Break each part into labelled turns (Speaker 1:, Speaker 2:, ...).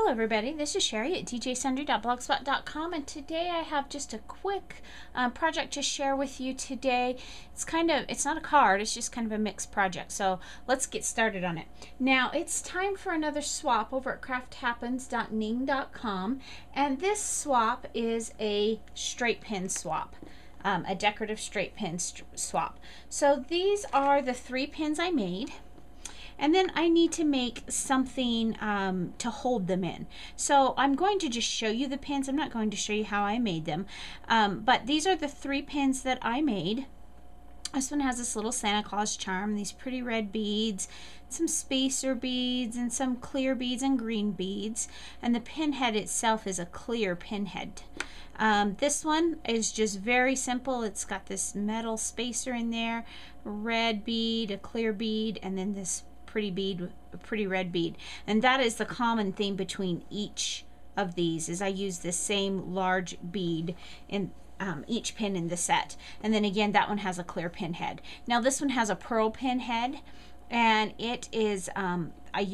Speaker 1: Hello everybody, this is Sherry at djsundry.blogspot.com, and today I have just a quick project to share with you today. It's not a card, it's just kind of a mixed project, so let's get started on it. Now it's time for another swap over at crafthappens.ning.com, and this swap is a straight pin swap. A decorative straight pin swap. So these are the 3 pins I made. And then I need to make something to hold them in. So I'm going to just show you the pins. I'm not going to show you how I made them. But these are the 3 pins that I made. This one has this little Santa Claus charm, these pretty red beads, some spacer beads, and some clear beads and green beads. And the pin head itself is a clear pin head. This one is just very simple. It's got this metal spacer in there, a red bead, a clear bead, and then this pretty red bead. And that is the common theme between each of these, is I use the same large bead in each pin in the set. And then again, that one has a clear pin head. Now this one has a pearl pin head, and it is I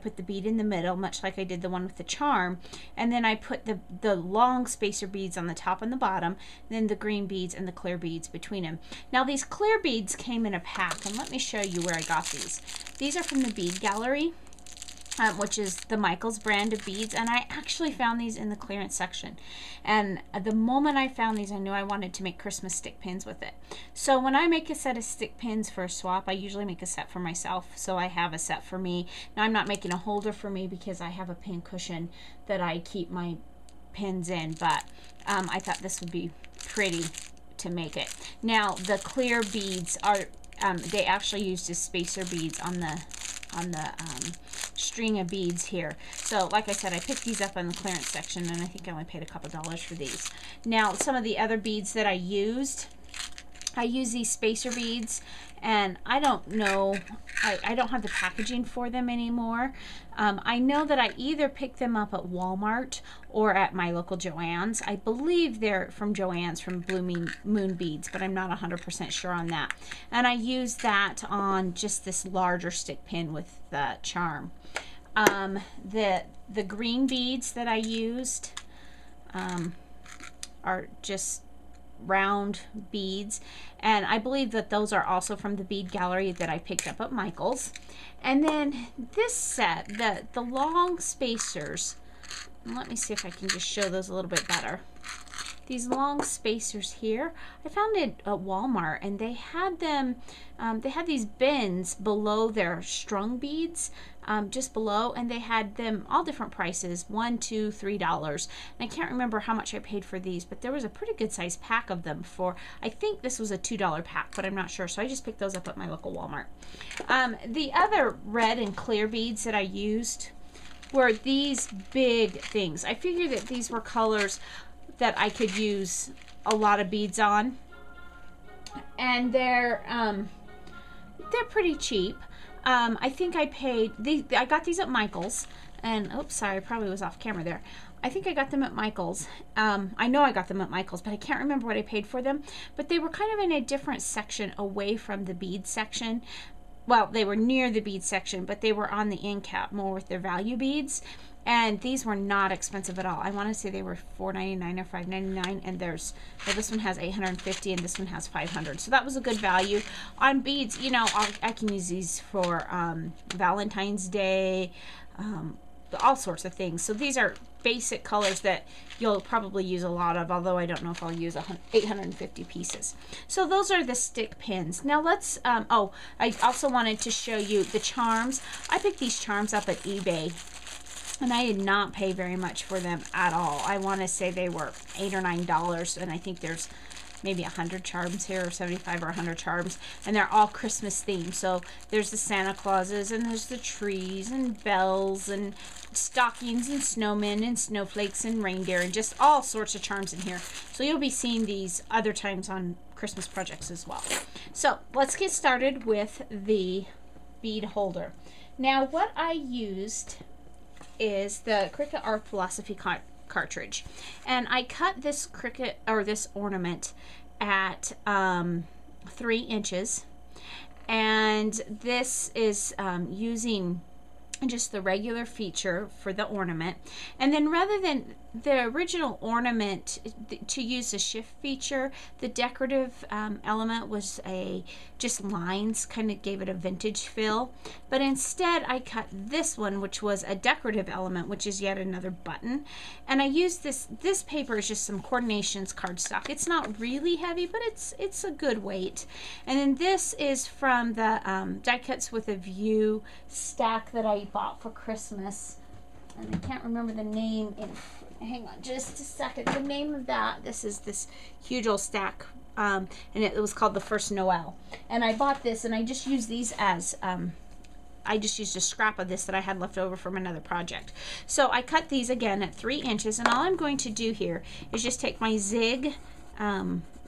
Speaker 1: put the bead in the middle, much like I did the one with the charm, and then I put the long spacer beads on the top and the bottom, and then the green beads and the clear beads between them. Now these clear beads came in a pack, and let me show you where I got these. These are from the Bead Gallery, which is the Michaels brand of beads, and I actually found these in the clearance section. And the moment I found these, I knew I wanted to make Christmas stick pins with it. So when I make a set of stick pins for a swap, I usually make a set for myself, so I have a set for me. Now I'm not making a holder for me because I have a pin cushion that I keep my pins in, but I thought this would be pretty to make it. Now the clear beads are they actually used as spacer beads on the string of beads here. So like I said, I picked these up on the clearance section, and I think I only paid a couple dollars for these. Now some of the other beads that I used these spacer beads, and I don't know, I don't have the packaging for them anymore. I know that I either picked them up at Walmart or at my local Joann's. I believe they're from Joann's, from Blue Moon Beads, but I'm not 100% sure on that. And I used that on just this larger stick pin with the charm. The green beads that I used are just round beads, and I believe that those are also from the Bead Gallery that I picked up at Michael's. And then this set, the long spacers, let me see if I can just show those a little bit better. These long spacers here, I found it at Walmart, and they had them, they had these bins below their strung beads, just below, and they had them all different prices, $1, $2, $3. And I can't remember how much I paid for these, but there was a pretty good sized pack of them for, I think this was a $2 pack, but I'm not sure, so I just picked those up at my local Walmart. The other red and clear beads that I used were these big things. I figured that these were colors that I could use a lot of beads on, and they're pretty cheap. I think I paid, I got these at Michael's, and oops, sorry, I probably was off camera there. I think I got them at Michael's. I know I got them at Michael's, but I can't remember what I paid for them. But they were kind of in a different section away from the bead section. Well, they were near the bead section, but they were on the end cap more with their value beads. And these were not expensive at all. I want to say they were $4.99 or $5.99, and well, this one has 850 and this one has 500. So that was a good value on beads. You know, I can use these for Valentine's Day, all sorts of things. So these are basic colors that you'll probably use a lot of, although I don't know if I'll use 850 pieces. So those are the stick pins. Now let's, oh, I also wanted to show you the charms. I picked these charms up at eBay, and I did not pay very much for them at all. I want to say they were $8 or $9, and I think there's maybe 100 charms here, or 75 or 100 charms, and they're all Christmas themed. So there's the Santa Clauses, and there's the trees and bells and stockings and snowmen and snowflakes and reindeer and just all sorts of charms in here. So you'll be seeing these other times on Christmas projects as well. So let's get started with the bead holder. Now what I used is the Cricut Art Philosophy cartridge, and I cut this Cricut, or this ornament, at 3 inches, and this is using and just the regular feature for the ornament. And then rather than the original ornament to use the shift feature, the decorative element was just lines, kind of gave it a vintage feel. But instead I cut this one, which was a decorative element, which is yet another button. And I used this paper is just some Coordinations cardstock. It's not really heavy, but it's a good weight. And then this is from the Die Cuts with a View stack that I bought for Christmas. And I can't remember the name. Hang on just a second. The name of that, this is this huge old stack, and it was called The First Noel. And I bought this, and I just used these as, I just used a scrap of this that I had left over from another project. So I cut these again at 3 inches, and all I'm going to do here is just take my Zig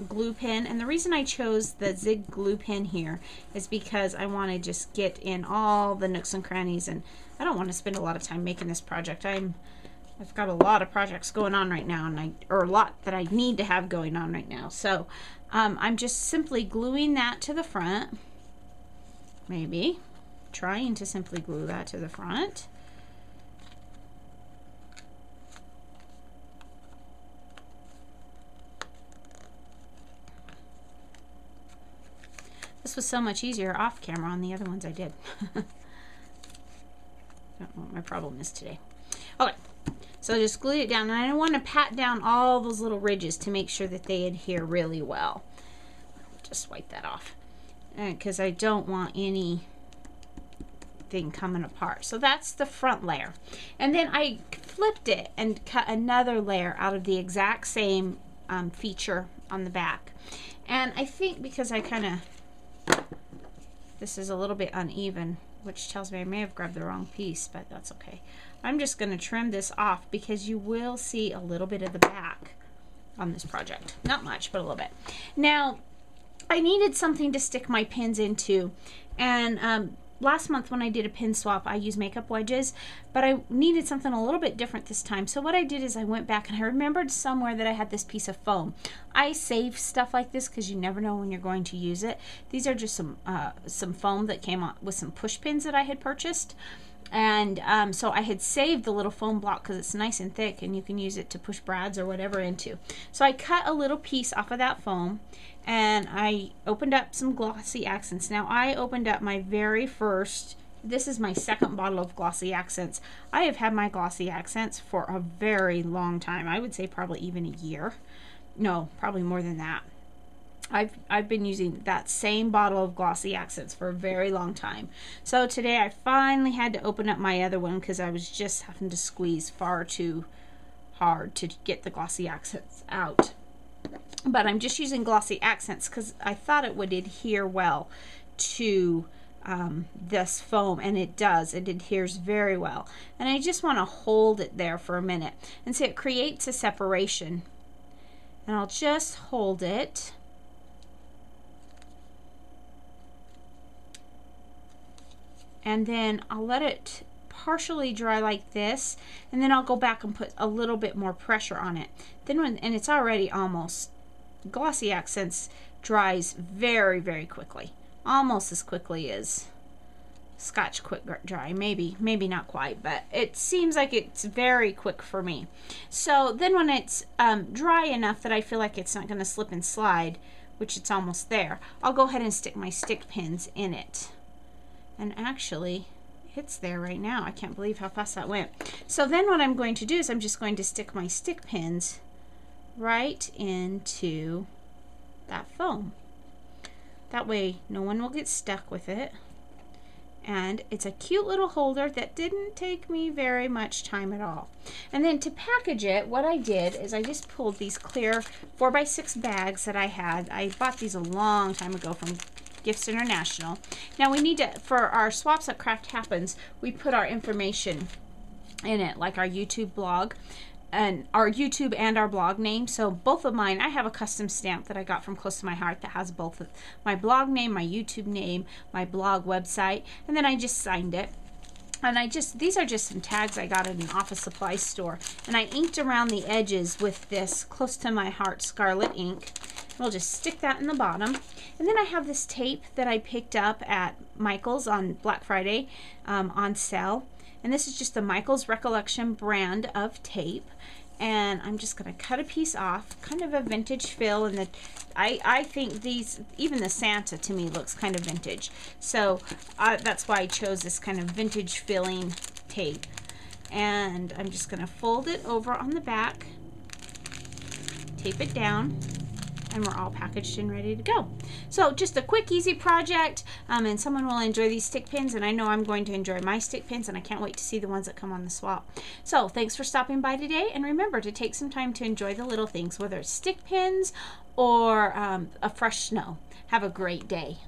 Speaker 1: glue pen. And the reason I chose the Zig glue pen here is because I want to just get in all the nooks and crannies, and I don't want to spend a lot of time making this project. I've got a lot of projects going on right now, and or a lot that I need to have going on right now. So I'm just simply gluing that to the front. Maybe trying to simply glue that to the front. This was so much easier off camera on the other ones I did. Don't know what my problem is today. Okay, so just glue it down, and I want to pat down all those little ridges to make sure that they adhere really well. Just wipe that off, because I don't want anything coming apart. So that's the front layer, and then I flipped it and cut another layer out of the exact same feature on the back. And I think because I kind of, this is a little bit uneven, which tells me I may have grabbed the wrong piece, but that's okay. I'm just going to trim this off because you will see a little bit of the back on this project. Not much, but a little bit. Now, I needed something to stick my pins into, and last month when I did a pin swap, I used makeup wedges, but I needed something a little bit different this time. So what I did is I went back and I remembered somewhere that I had this piece of foam. I save stuff like this because you never know when you're going to use it. These are just some foam that came on with some push pins that I had purchased. And so I had saved the little foam block because it's nice and thick, and you can use it to push brads or whatever into. So I cut a little piece off of that foam, and I opened up some glossy accents. Now I opened up my very first, this is my second bottle of glossy accents. I have had my glossy accents for a very long time. I would say probably even a year. No, probably more than that. I've been using that same bottle of glossy accents for a very long time. So today I finally had to open up my other one because I was just having to squeeze far too hard to get the glossy accents out. But I'm just using glossy accents because I thought it would adhere well to this foam, and it does. It adheres very well. And I just want to hold it there for a minute. And so it creates a separation. And I'll just hold it. And then I'll let it partially dry like this, and then I'll go back and put a little bit more pressure on it. Then and it's already almost, glossy accents dries very, very quickly. Almost as quickly as Scotch Quick Dry. Maybe not quite, but it seems like it's very quick for me. So then when it's dry enough that I feel like it's not going to slip and slide, which it's almost there, I'll go ahead and stick my stick pins in it. And actually, it's there right now. I can't believe how fast that went. So then what I'm going to do is I'm just going to stick my stick pins right into that foam. That way no one will get stuck with it. And it's a cute little holder that didn't take me very much time at all. And then to package it, what I did is I just pulled these clear 4x6 bags that I had. I bought these a long time ago from Gifts International. Now we need to, for our swaps at Craft Happens, we put our information in it, like our YouTube blog, and our YouTube and our blog name. So both of mine, I have a custom stamp that I got from Close to My Heart that has both of my blog name, my YouTube name, my blog website, and then I just signed it. And these are just some tags I got at an office supply store, and I inked around the edges with this Close to My Heart Scarlet ink. We'll just stick that in the bottom. And then I have this tape that I picked up at Michael's on Black Friday on sale. And this is just the Michaels Recollection brand of tape. And I'm just going to cut a piece off, kind of a vintage feel. And I think these, even the Santa to me looks kind of vintage. So that's why I chose this kind of vintage feeling tape. And I'm just going to fold it over on the back, tape it down, and we're all packaged and ready to go. So just a quick, easy project, and someone will enjoy these stick pins, and I know I'm going to enjoy my stick pins, and I can't wait to see the ones that come on the swap. So thanks for stopping by today, and remember to take some time to enjoy the little things, whether it's stick pins or a fresh snow. Have a great day.